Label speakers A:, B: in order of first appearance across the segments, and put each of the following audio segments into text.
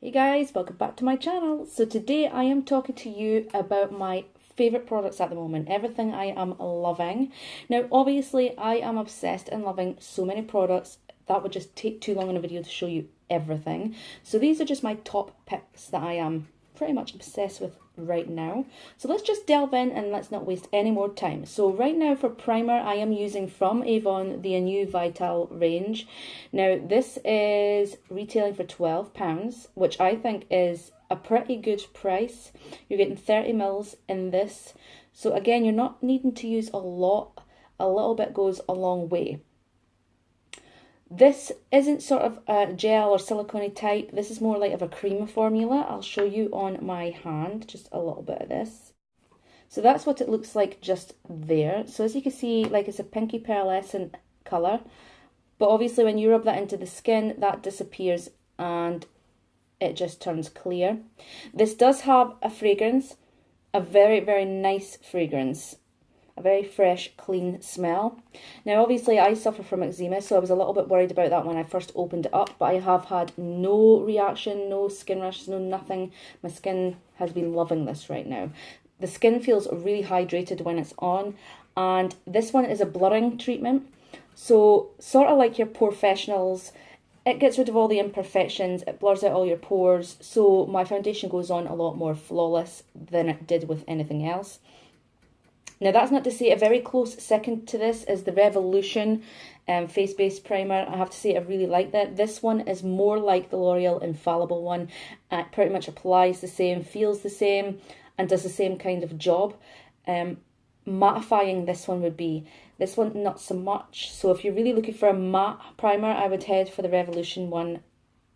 A: Hey guys, welcome back to my channel. So today I am talking to you about my favourite products at the moment, everything I am loving. Now obviously I am obsessed and loving so many products that would just take too long in a video to show you everything. So these are just my top picks that I am pretty much obsessed with right now. So let's just delve in and let's not waste any more time. So right now for primer I am using from Avon the Anew Vitale range. Now this is retailing for £12, which I think is a pretty good price. You're getting 30 mils in this. So again, you're not needing to use a lot. A little bit goes a long way. This isn't sort of a gel or silicone type. This is more like of a cream formula. I'll show you on my hand, just a little bit of this. So that's what it looks like just there. So as you can see, like it's a pinky pearlescent colour. But obviously when you rub that into the skin, that disappears and it just turns clear. This does have a fragrance, a very, very nice fragrance. A very fresh, clean smell. Now obviously I suffer from eczema, so I was a little bit worried about that when I first opened it up, but I have had no reaction, no skin rashes, no nothing. My skin has been loving this right now. The skin feels really hydrated when it's on, and this one is a blurring treatment. So sort of like your Porefessionals, it gets rid of all the imperfections, it blurs out all your pores, so my foundation goes on a lot more flawless than it did with anything else. Now that's not to say a very close second to this is the Revolution face-based primer. I have to say I really like that. This one is more like the L'Oreal Infallible one. It pretty much applies the same, feels the same, and does the same kind of job. Mattifying this one would be. This one not so much. So if you're really looking for a matte primer, I would head for the Revolution one.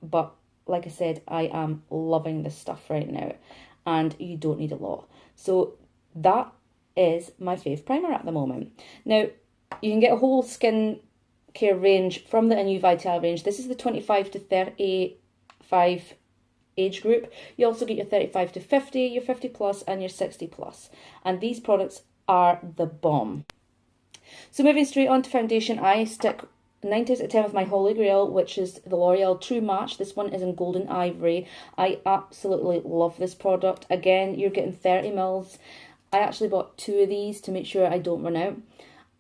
A: But like I said, I am loving this stuff right now. And you don't need a lot. So that is my fave primer at the moment. Now, you can get a whole skin care range from the Anew Vitale range. This is the 25 to 35 age group. You also get your 35 to 50, your 50 plus, and your 60 plus. And these products are the bomb. So moving straight on to foundation, I stick 9 times out of 10 with my Holy Grail, which is the L'Oreal True Match. This one is in Golden Ivory. I absolutely love this product. Again, you're getting 30 mils. I actually bought 2 of these to make sure I don't run out.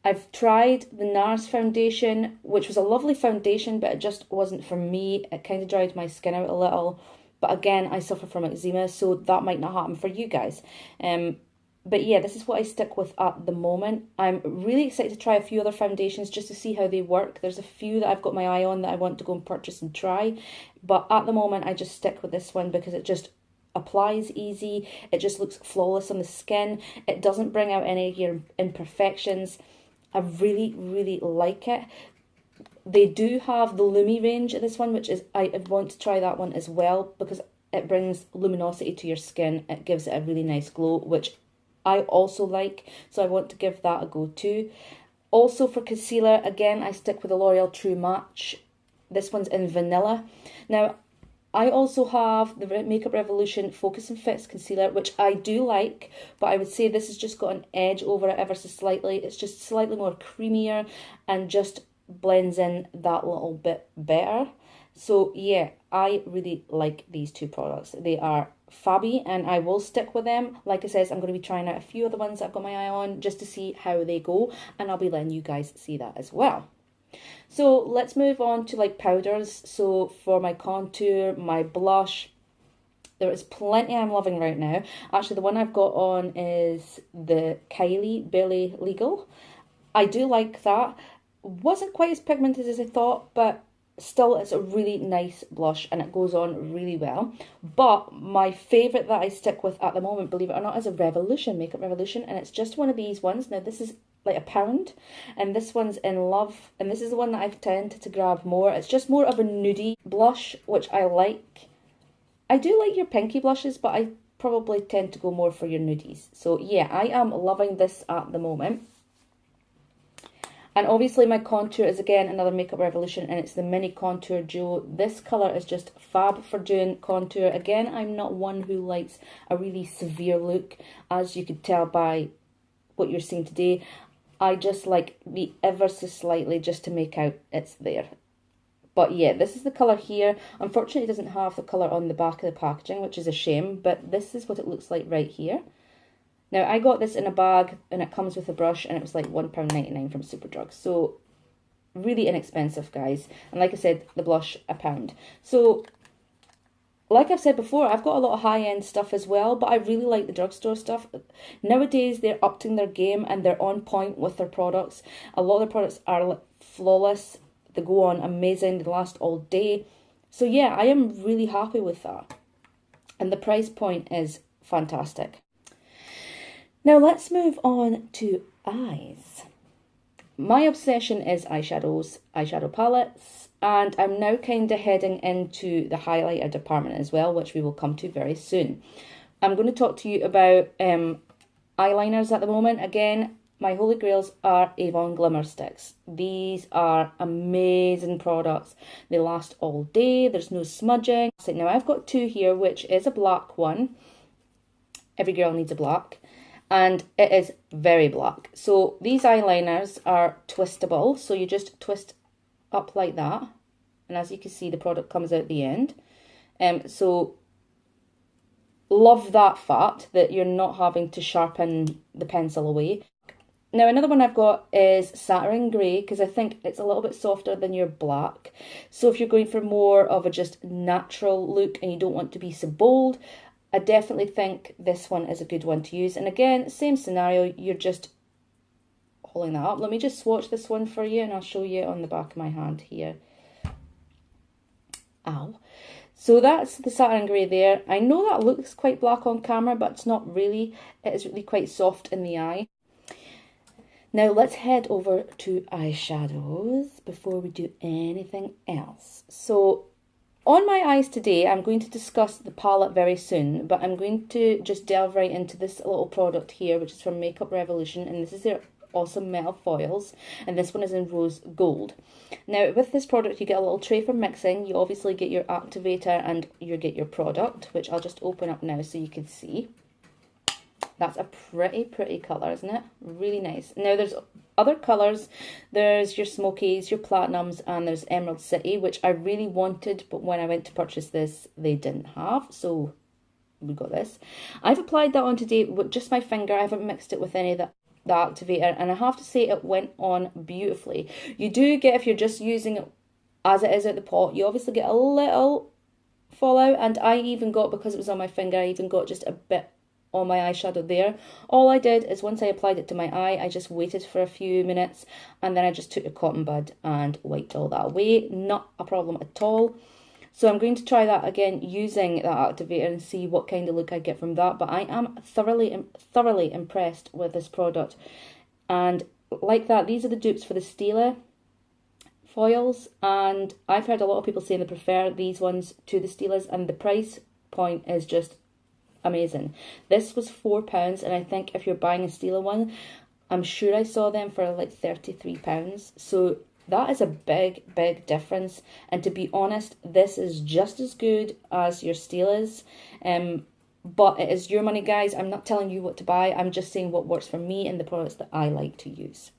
A: I've tried the NARS foundation, which was a lovely foundation, but it just wasn't for me. It kind of dried my skin out a little. But again, I suffer from eczema, so that might not happen for you guys. But yeah, this is what I stick with at the moment. I'm really excited to try a few other foundations just to see how they work. There's a few that I've got my eye on that I want to go and purchase and try. But at the moment, I just stick with this one because it just applies easy. It just looks flawless on the skin. It doesn't bring out any of your imperfections. I really, really like it. They do have the Lumi range of this one, which is, I want to try that one as well because it brings luminosity to your skin. It gives it a really nice glow, which I also like, so I want to give that a go too. Also for concealer, again, I stick with the L'Oreal True Match. This one's in Vanilla. Now, I also have the Makeup Revolution Focus and Fix Concealer, which I do like, but I would say this has just got an edge over it ever so slightly. It's just slightly more creamier and just blends in that little bit better. So yeah, I really like these 2 products. They are fabby and I will stick with them. Like I said, I'm going to be trying out a few other ones that I've got my eye on just to see how they go, and I'll be letting you guys see that as well. So let's move on to like powders. So for my contour, my blush, there is plenty I'm loving right now. Actually, the one I've got on is the Kylie Barely Legal. I do like that. Wasn't quite as pigmented as I thought, but still it's a really nice blush and it goes on really well. But my favourite that I stick with at the moment, believe it or not, is a Revolution, Makeup Revolution, and it's just one of these ones. Now this is like £1 and this one's in Love, and this is the one that I've tended to grab more. It's just more of a nudie blush, which I like. I do like your pinky blushes, but I probably tend to go more for your nudies. So yeah, I am loving this at the moment. And obviously my contour is again another Makeup Revolution, and it's the Mini Contour Duo. This colour is just fab for doing contour. Again, I'm not one who likes a really severe look, as you could tell by what you're seeing today. I just like the ever so slightly just to make out it's there. But yeah, this is the colour here. Unfortunately, it doesn't have the colour on the back of the packaging, which is a shame, but this is what it looks like right here. Now, I got this in a bag, and it comes with a brush, and it was like £1.99 from Superdrug. So, really inexpensive, guys. And like I said, the blush, £1. So, like I've said before, I've got a lot of high-end stuff as well, but I really like the drugstore stuff. Nowadays, they're upping their game, and they're on point with their products. A lot of the products are flawless. They go on amazing. They last all day. So yeah, I am really happy with that. And the price point is fantastic. Now let's move on to eyes. My obsession is eyeshadows, eyeshadow palettes, and I'm now kind of heading into the highlighter department as well, which we will come to very soon. I'm going to talk to you about eyeliners at the moment. Again, my holy grails are Avon Glimmersticks. These are amazing products. They last all day. There's no smudging. So now I've got two here, which is a black one. Every girl needs a black. And it is very black. So these eyeliners are twistable. So you just twist up like that. And as you can see, the product comes out the end. So love that fact that you're not having to sharpen the pencil away. Now, another one I've got is Saturn Grey, because I think it's a little bit softer than your black. So if you're going for more of a just natural look and you don't want to be so bold, I definitely think this one is a good one to use. And again, same scenario, you're just holding that up. Let me just swatch this one for you and I'll show you on the back of my hand here. Ow. So that's the Saturn Grey there. I know that looks quite black on camera, but it's not really. It is really quite soft in the eye. Now let's head over to eyeshadows before we do anything else. So on my eyes today, I'm going to discuss the palette very soon, but I'm going to just delve right into this little product here, which is from Makeup Revolution, and this is their awesome metal foils, and this one is in rose gold. Now with this product, you get a little tray for mixing. You obviously get your activator and you get your product, which I'll just open up now so you can see. That's a pretty colour, isn't it? Really nice. Now there's other colours. There's your smokies, your platinums, and there's Emerald City, which I really wanted, but when I went to purchase this, they didn't have. So we got this. I've applied that on today with just my finger. I haven't mixed it with any of the activator, and I have to say it went on beautifully. You do get, if you're just using it as it is out the pot, you obviously get a little fallout, and I even got, because it was on my finger, I even got just a bit on my eyeshadow there. All I did is once I applied it to my eye, I just waited for a few minutes and then I just took a cotton bud and wiped all that away. Not a problem at all. So I'm going to try that again using that activator and see what kind of look I get from that. But I am thoroughly impressed with this product. And like that, these are the dupes for the Stila foils, and I've heard a lot of people saying they prefer these ones to the Stilas, and the price point is just amazing. This was £4, and I think if you're buying a Stila one, I'm sure I saw them for like £33. So that is a big difference. And to be honest, this is just as good as your Stilas. But it is your money, guys. I'm not telling you what to buy. I'm just saying what works for me and the products that I like to use.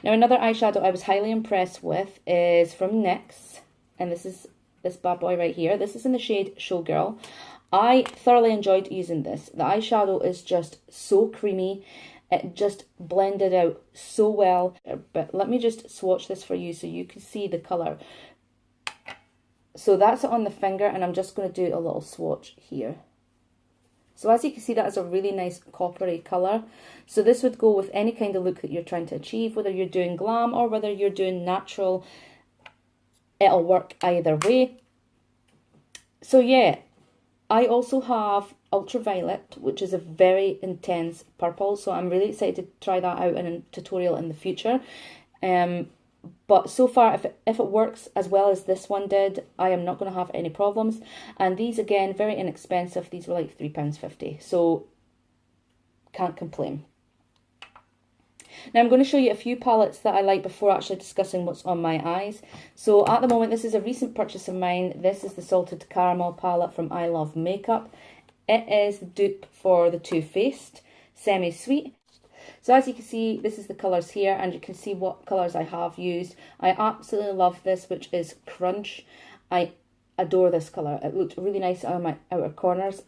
A: Now, another eyeshadow I was highly impressed with is from NYX, and this is this bad boy right here. This is in the shade Showgirl. I thoroughly enjoyed using this. The eyeshadow is just so creamy. It just blended out so well. But let me just swatch this for you so you can see the colour. So that's it on the finger, and I'm just going to do a little swatch here. So as you can see, that is a really nice coppery colour. So this would go with any kind of look that you're trying to achieve, whether you're doing glam or whether you're doing natural. It'll work either way. So yeah. I also have Ultraviolet, which is a very intense purple, so I'm really excited to try that out in a tutorial in the future. But so far, if it works as well as this one did, I am not going to have any problems. And these, again, very inexpensive. These were like £3.50, so can't complain. Now I'm going to show you a few palettes that I like before actually discussing what's on my eyes. So at the moment, this is a recent purchase of mine. This is the Salted Caramel palette from I Love Makeup. It is the dupe for the Too Faced Semi Sweet. So as you can see, this is the colours here, and you can see what colours I have used. I absolutely love this, which is Crunch. I adore this colour. It looked really nice on my outer corners.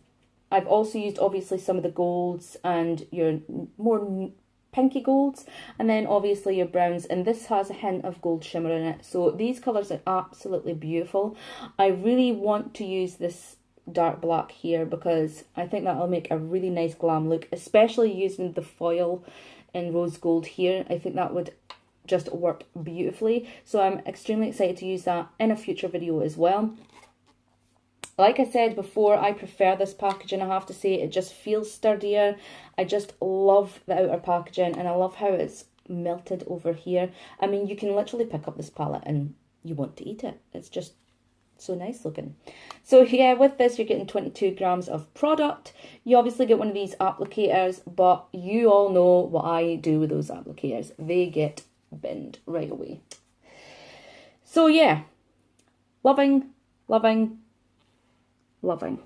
A: I've also used obviously some of the golds and your more pinky golds, and then obviously your browns, and this has a hint of gold shimmer in it. So these colours are absolutely beautiful. I really want to use this dark black here because I think that'll make a really nice glam look, especially using the foil in rose gold here. I think that would just work beautifully. So I'm extremely excited to use that in a future video as well. Like I said before, I prefer this packaging, I have to say. It just feels sturdier. I just love the outer packaging, and I love how it's melted over here. I mean, you can literally pick up this palette and you want to eat it. It's just so nice looking. So yeah, with this you're getting 22 grams of product. You obviously get one of these applicators, but you all know what I do with those applicators. They get binned right away. So yeah, loving, loving, loving.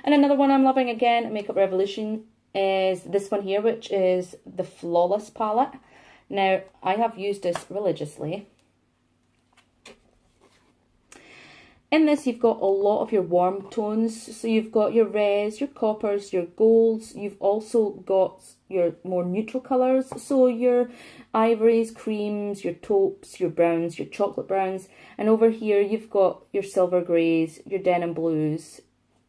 A: And another one I'm loving again, Makeup Revolution, is this one here, which is the Flawless palette. Now, I have used this religiously. In this, you've got a lot of your warm tones. So you've got your reds, your coppers, your golds. You've also got your more neutral colours. So your ivories, creams, your taupes, your browns, your chocolate browns. And over here, you've got your silver greys, your denim blues,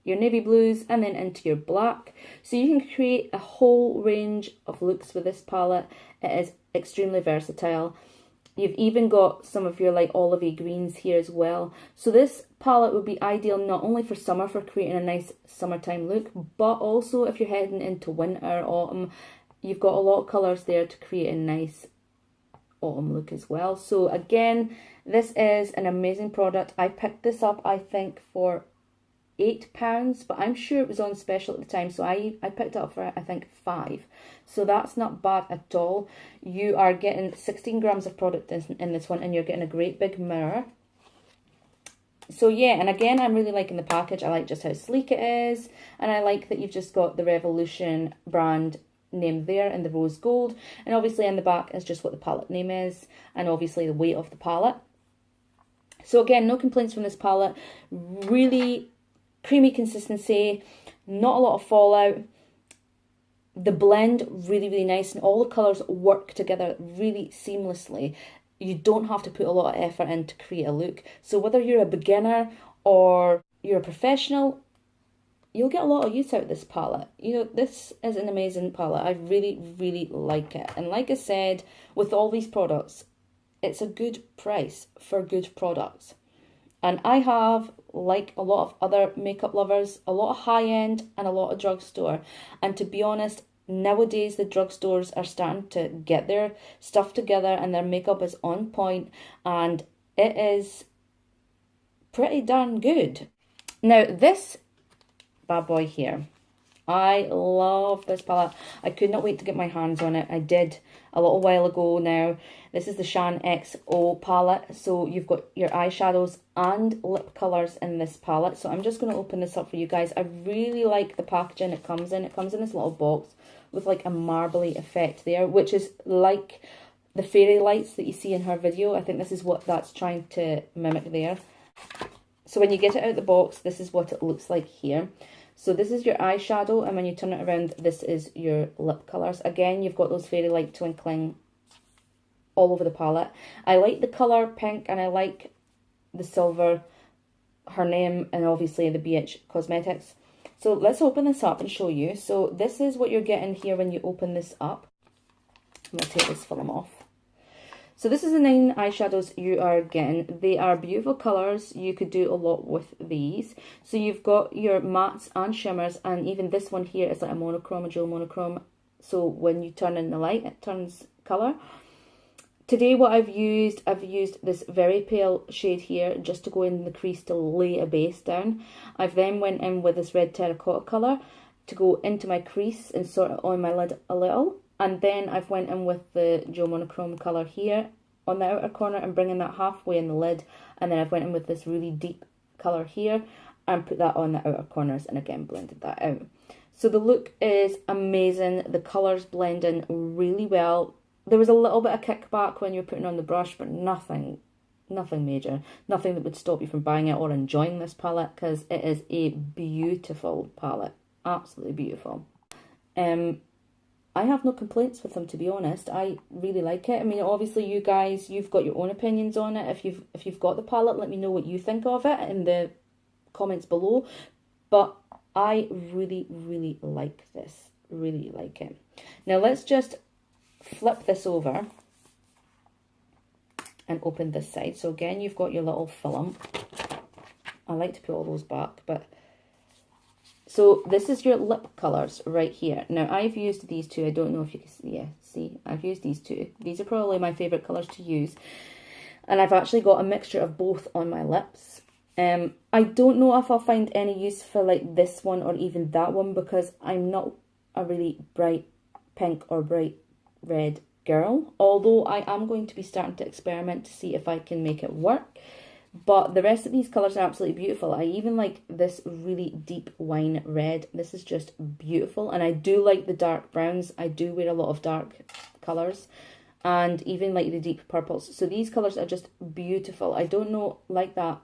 A: your navy blues, and then into your black. So you can create a whole range of looks with this palette. It is extremely versatile. You've even got some of your like olivey greens here as well. So this palette would be ideal not only for summer, for creating a nice summertime look, but also if you're heading into winter, autumn, you've got a lot of colours there to create a nice autumn look as well. So again, this is an amazing product. I picked this up, I think, for £8, but I'm sure it was on special at the time, so I picked it up for I think £5. So that's not bad at all. You are getting 16 grams of product in this one, and you're getting a great big mirror. So yeah, and again, I'm really liking the package. I like just how sleek it is, and I like that you've just got the Revolution brand name there in the rose gold, and obviously in the back is just what the palette name is, and obviously the weight of the palette. So again, no complaints from this palette. Really creamy consistency, not a lot of fallout. The blend really, really nice, and all the colours work together really seamlessly. You don't have to put a lot of effort in to create a look. So whether you're a beginner or you're a professional, you'll get a lot of use out of this palette. You know, this is an amazing palette. I really, really like it. And like I said, with all these products, it's a good price for good products. And I have, like a lot of other makeup lovers, a lot of high-end and a lot of drugstore. And to be honest, nowadays the drugstores are starting to get their stuff together, and their makeup is on point, and it is pretty darn good. Now this bad boy here, I love this palette. I could not wait to get my hands on it. I did a little while ago now. This is the Shaaanxo palette. So you've got your eyeshadows and lip colours in this palette. So I'm just going to open this up for you guys. I really like the packaging it comes in. It comes in this little box with like a marbly effect there, which is like the fairy lights that you see in her video. I think this is what that's trying to mimic there. So when you get it out of the box, this is what it looks like here. So this is your eyeshadow, and when you turn it around, this is your lip colours. Again, you've got those fairy light twinkling all over the palette. I like the colour pink, and I like the silver, her name, and obviously the BH Cosmetics. So let's open this up and show you. So this is what you're getting here when you open this up. I'm going to take this film off. So this is the 9 eyeshadows you are getting. They are beautiful colours. You could do a lot with these. So you've got your mattes and shimmers, and even this one here is like a monochrome, a dual monochrome. So when you turn in the light, it turns colour. Today what I've used this very pale shade here just to go in the crease to lay a base down. I've then went in with this red terracotta colour to go into my crease and sort of on my lid a little. And then I've went in with the dual monochrome colour here on the outer corner and bringing that halfway in the lid. And then I've went in with this really deep colour here. and put that on the outer corners, and again blended that out. So the look is amazing. The colours blend in really well. There was a little bit of kickback when you're putting on the brush, but nothing major. Nothing that would stop you from buying it or enjoying this palette, because it is a beautiful palette. Absolutely beautiful. I have no complaints with them, to be honest. I really like it. I mean, obviously you guys, you've got your own opinions on it. If you've got the palette, let me know what you think of it in the comments below. But I really, really like this. Really like it. Now let's just flip this over and open this side. So again, you've got your little film. I like to put all those back, but so this is your lip colours right here. Now I've used these two. I don't know if you can see. Yeah, see, I've used these two. These are probably my favourite colours to use. And I've actually got a mixture of both on my lips. I don't know if I'll find any use for like this one or even that one, because I'm not a really bright pink or bright red girl. Although I am going to be starting to experiment to see if I can make it work. But the rest of these colours are absolutely beautiful. I even like this really deep wine red. This is just beautiful. And I do like the dark browns. I do wear a lot of dark colours. And even like the deep purples. So these colours are just beautiful. I don't know like that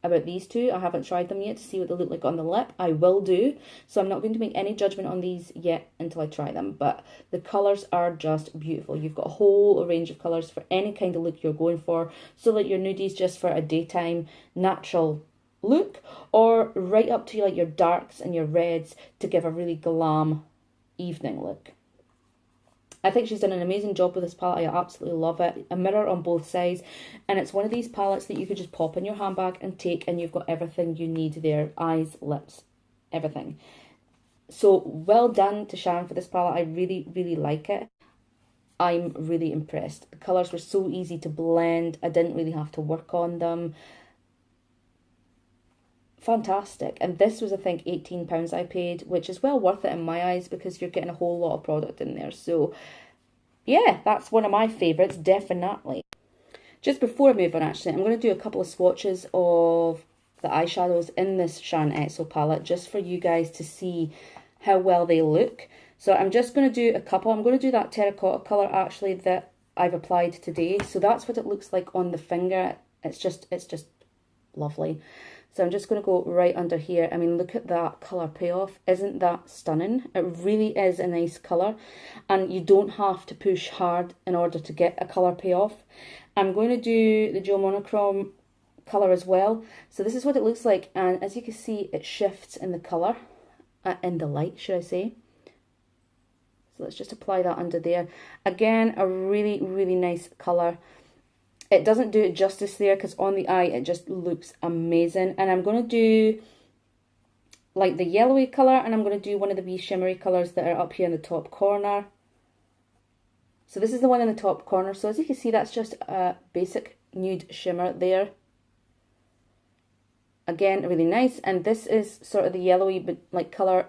A: about these two. I haven't tried them yet to see what they look like on the lip. I will do. So I'm not going to make any judgment on these yet until I try them. But the colours are just beautiful. You've got a whole range of colours for any kind of look you're going for. So like your nudies just for a daytime natural look, or right up to like your darks and your reds to give a really glam evening look. I think she's done an amazing job with this palette. I absolutely love it. A mirror on both sides. And it's one of these palettes that you could just pop in your handbag and take, and you've got everything you need there. Eyes, lips, everything. So well done to Shaaanxo for this palette. I really, really like it. I'm really impressed. The colours were so easy to blend. I didn't really have to work on them. Fantastic. And this was, I think, £18 I paid, which is well worth it in my eyes, because you're getting a whole lot of product in there. So yeah, that's one of my favourites, definitely. Just before I move on, actually, I'm going to do a couple of swatches of the eyeshadows in this Shaaanxo palette, just for you guys to see how well they look. So I'm just going to do a couple. I'm going to do that terracotta colour, actually, that I've applied today. So that's what it looks like on the finger. It's just lovely. So I'm just going to go right under here. I mean, look at that colour payoff. Isn't that stunning? It really is a nice colour. And you don't have to push hard in order to get a colour payoff. I'm going to do the Dual Monochrome colour as well. So this is what it looks like. And as you can see, it shifts in the colour. In the light, should I say. So let's just apply that under there. Again, a really, really nice colour. It doesn't do it justice there, because on the eye it just looks amazing. And I'm going to do like the yellowy colour, and I'm going to do one of the wee shimmery colours that are up here in the top corner. So this is the one in the top corner. So as you can see, that's just a basic nude shimmer there. Again, really nice. And this is sort of the yellowy but like colour.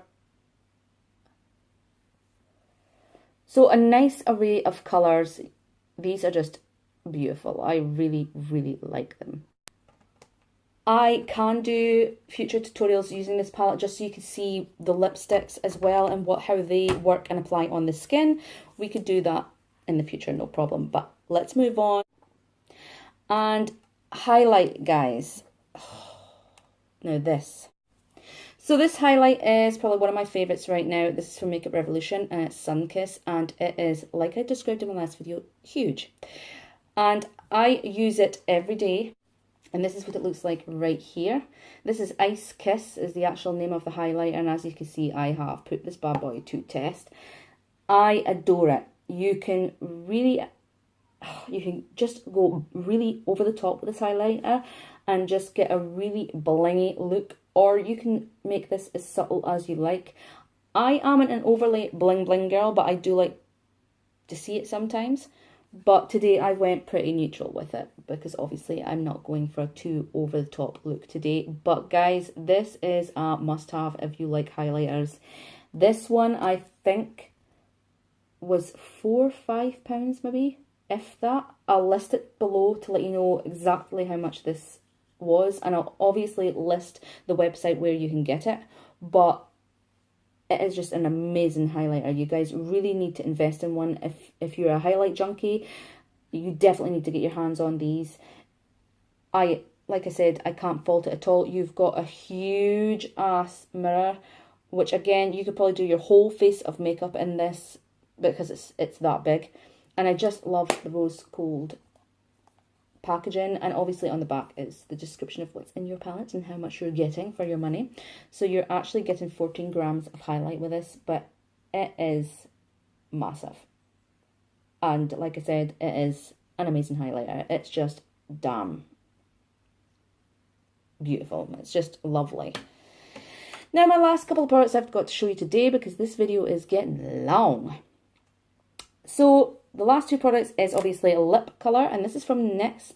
A: So a nice array of colours. These are just beautiful. I really, really like them. I can do future tutorials using this palette, just so you can see the lipsticks as well and how they work and apply on the skin. We could do that in the future, no problem. But let's move on. And highlight, guys. Now this. So this highlight is probably one of my favourites right now. This is from Makeup Revolution, and it's Sun Kiss, and it is, like I described in my last video, huge. And I use it every day, and this is what it looks like right here. This is Ice Kiss is the actual name of the highlighter, and as you can see, I have put this bad boy to test. I adore it. You can just go really over the top with this highlighter and just get a really blingy look, or you can make this as subtle as you like. I am an overly bling bling girl, but I do like to see it sometimes. But today I went pretty neutral with it, because obviously I'm not going for a too over the top look today. But guys, this is a must have if you like highlighters. This one I think was £4 or £5 maybe, if that. I'll list it below to let you know exactly how much this was, and I'll obviously list the website where you can get it, but it is just an amazing highlighter. You guys really need to invest in one. If you're a highlight junkie, you definitely need to get your hands on these. Like I said, I can't fault it at all. You've got a huge ass mirror, which again, you could probably do your whole face of makeup in this because it's that big. And I just love the rose gold packaging, and obviously on the back is the description of what's in your palette and how much you're getting for your money. So you're actually getting 14 grams of highlight with this, but it is massive. And like I said, it is an amazing highlighter. It's just damn beautiful. It's just lovely. Now my last couple of products I've got to show you today, because this video is getting long. So the last two products is obviously a lip colour, and this is from NYX.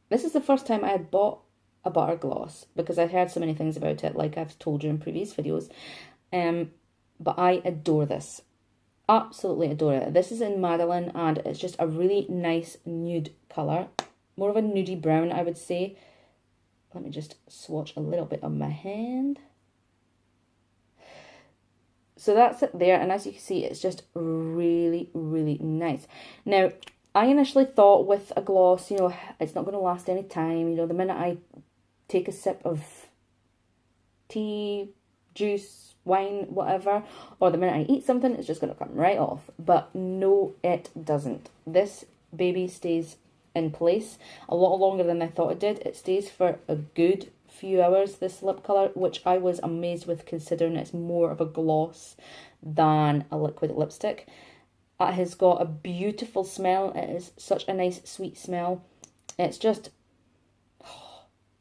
A: This is the first time I had bought a butter gloss, because I heard so many things about it, like I've told you in previous videos. But I adore this. Absolutely adore it. This is in Madeline, and it's just a really nice nude colour. More of a nudie brown, I would say. Let me just swatch a little bit on my hand. So that's it there, and as you can see, it's just really, really nice. Now, I initially thought with a gloss, you know, it's not going to last any time. You know, the minute I take a sip of tea, juice, wine, whatever, or the minute I eat something, it's just going to come right off. But no, it doesn't. This baby stays in place a lot longer than I thought it did. It stays for a good few hours, this lip colour, which I was amazed with, considering it's more of a gloss than a liquid lipstick. It has got a beautiful smell. It is such a nice sweet smell. It's just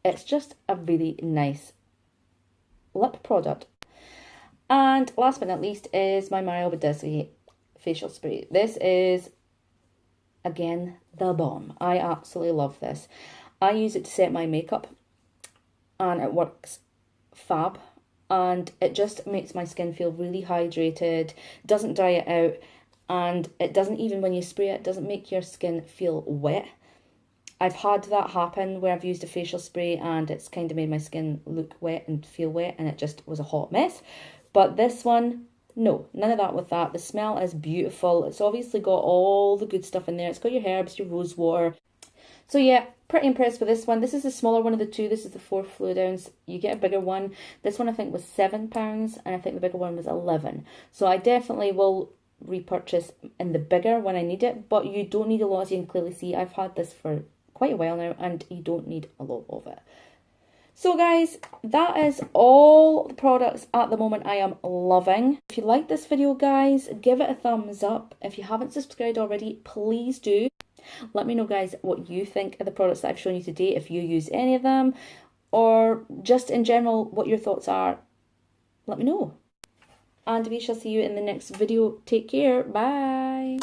A: a really nice lip product. And last but not least is my Badescu facial spray. This is, again, the bomb. I absolutely love this. I use it to set my makeup, and it works fab, and it just makes my skin feel really hydrated, doesn't dry it out, and it doesn't, even when you spray it, doesn't make your skin feel wet. I've had that happen where I've used a facial spray and it's kind of made my skin look wet and feel wet, and it just was a hot mess. But this one, no, none of that with that. The smell is beautiful. It's obviously got all the good stuff in there. It's got your herbs, your rose water. So yeah, pretty impressed with this one. This is the smaller one of the two. This is the 4 fluid ounce. You get a bigger one. This one I think was £7, and I think the bigger one was 11. So I definitely will repurchase in the bigger when I need it, but you don't need a lot. As you can clearly see, I've had this for quite a while now, and you don't need a lot of it. So guys, that is all the products at the moment I am loving. If you like this video, guys, give it a thumbs up. If you haven't subscribed already, please do. Let me know, guys, what you think of the products that I've shown you today, if you use any of them, or just in general what your thoughts are. Let me know. And we shall see you in the next video. Take care. Bye.